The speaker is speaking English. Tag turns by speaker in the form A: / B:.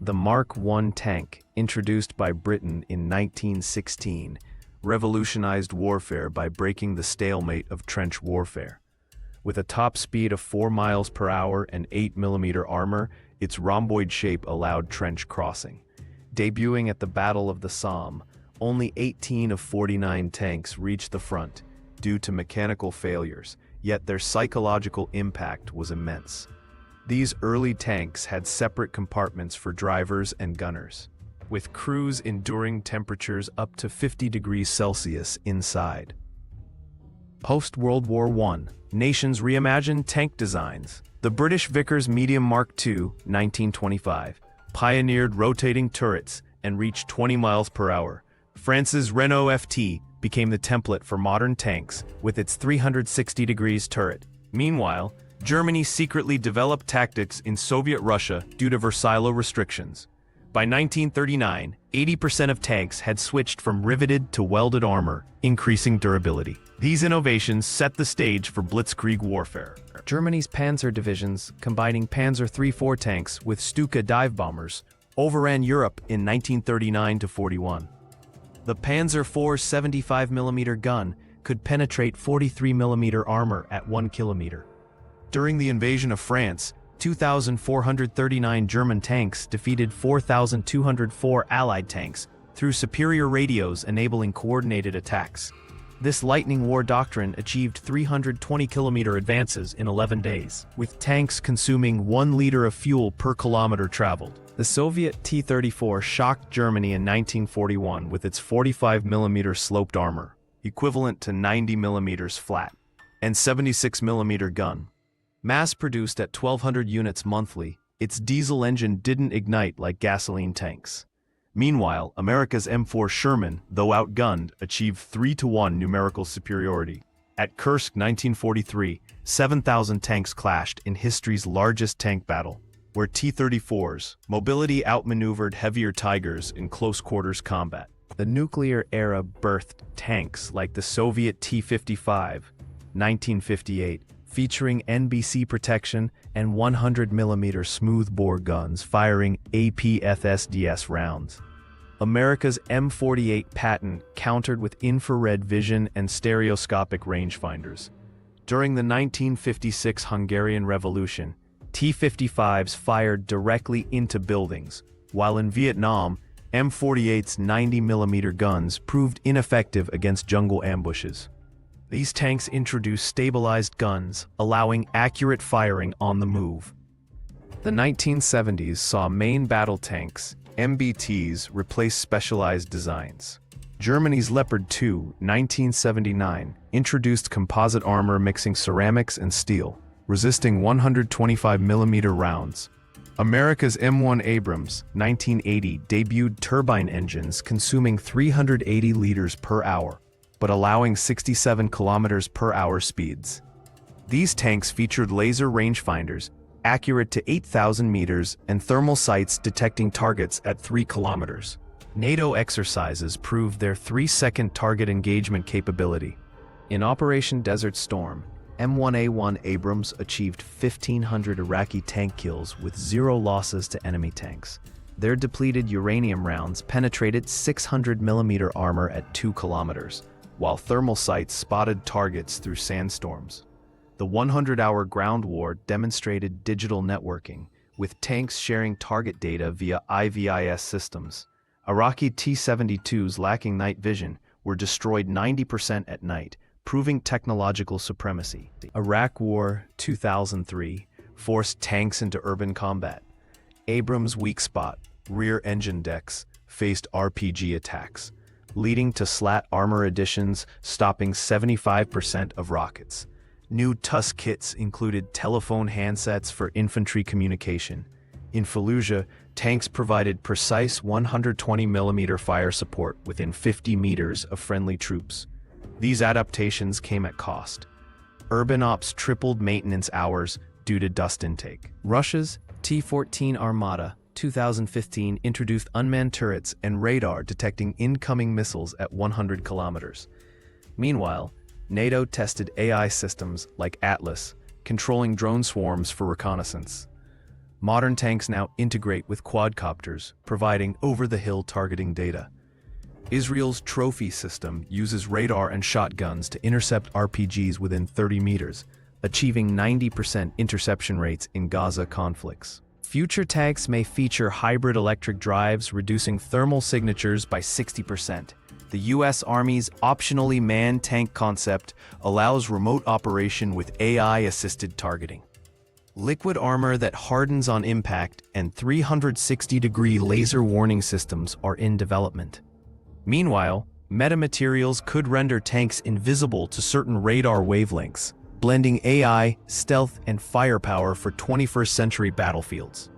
A: The Mark I tank, introduced by Britain in 1916, revolutionized warfare by breaking the stalemate of trench warfare. With a top speed of 4 miles per hour and 8mm armor, its rhomboid shape allowed trench crossing. Debuting at the Battle of the Somme, only 18 of 49 tanks reached the front due to mechanical failures, yet their psychological impact was immense. These early tanks had separate compartments for drivers and gunners, with crews enduring temperatures up to 50 degrees Celsius inside. Post-World War I, nations reimagined tank designs. The British Vickers Medium Mark II, 1925, pioneered rotating turrets and reached 20 miles per hour. France's Renault FT became the template for modern tanks with its 360 degrees turret. Meanwhile, Germany secretly developed tactics in Soviet Russia due to Versailles restrictions. By 1939, 80% of tanks had switched from riveted to welded armor, increasing durability. These innovations set the stage for Blitzkrieg warfare. Germany's panzer divisions, combining Panzer III-4 tanks with Stuka dive bombers, overran Europe in 1939–41. The Panzer IV's 75mm gun could penetrate 43mm armor at 1 kilometer. During the invasion of France, 2,439 German tanks defeated 4,204 Allied tanks through superior radios enabling coordinated attacks. This lightning war doctrine achieved 320-kilometer advances in 11 days, with tanks consuming 1 liter of fuel per kilometer traveled. The Soviet T-34 shocked Germany in 1941 with its 45mm sloped armor, equivalent to 90mm flat, and 76mm gun. Mass-produced at 1,200 units monthly, its diesel engine didn't ignite like gasoline tanks. Meanwhile, America's M4 Sherman, though outgunned, achieved 3-to-1 numerical superiority. At Kursk 1943, 7,000 tanks clashed in history's largest tank battle, where T-34's mobility outmaneuvered heavier Tigers in close-quarters combat. The nuclear era birthed tanks like the Soviet T-55, 1958, featuring NBC protection and 100mm smoothbore guns firing APFSDS rounds. America's M48 Patton countered with infrared vision and stereoscopic rangefinders. During the 1956 Hungarian Revolution, T-55s fired directly into buildings, while in Vietnam, M48's 90mm guns proved ineffective against jungle ambushes. These tanks introduced stabilized guns, allowing accurate firing on the move. The 1970s saw main battle tanks, MBTs, replace specialized designs. Germany's Leopard 2, 1979, introduced composite armor mixing ceramics and steel, resisting 125mm rounds. America's M1 Abrams, 1980, debuted turbine engines consuming 380 liters per hour, but allowing 67 kilometers per hour speeds. These tanks featured laser rangefinders, accurate to 8,000 meters, and thermal sights detecting targets at 3 kilometers. NATO exercises proved their 3-second target engagement capability. In Operation Desert Storm, M1A1 Abrams achieved 1,500 Iraqi tank kills with 0 losses to enemy tanks. Their depleted uranium rounds penetrated 600mm armor at 2 kilometers, while thermal sights spotted targets through sandstorms. The 100-hour ground war demonstrated digital networking, with tanks sharing target data via IVIS systems. Iraqi T-72s lacking night vision were destroyed 90% at night, proving technological supremacy. Iraq War 2003 forced tanks into urban combat. Abrams' weak spot, rear engine decks, faced RPG attacks, leading to slat armor additions stopping 75% of rockets. New TUS kits included telephone handsets for infantry communication. In Fallujah, tanks provided precise 120mm fire support within 50 meters of friendly troops. These adaptations came at cost. Urban ops tripled maintenance hours due to dust intake. Russia's T-14 Armata 2015 introduced unmanned turrets and radar detecting incoming missiles at 100 kilometers. Meanwhile, NATO tested AI systems like Atlas, controlling drone swarms for reconnaissance. Modern tanks now integrate with quadcopters, providing over-the-hill targeting data. Israel's Trophy system uses radar and shotguns to intercept RPGs within 30 meters, achieving 90% interception rates in Gaza conflicts. Future tanks may feature hybrid electric drives, reducing thermal signatures by 60%. The U.S. Army's optionally manned tank concept allows remote operation with AI-assisted targeting. Liquid armor that hardens on impact and 360-degree laser warning systems are in development. Meanwhile, metamaterials could render tanks invisible to certain radar wavelengths, blending AI, stealth, and firepower for 21st-century battlefields.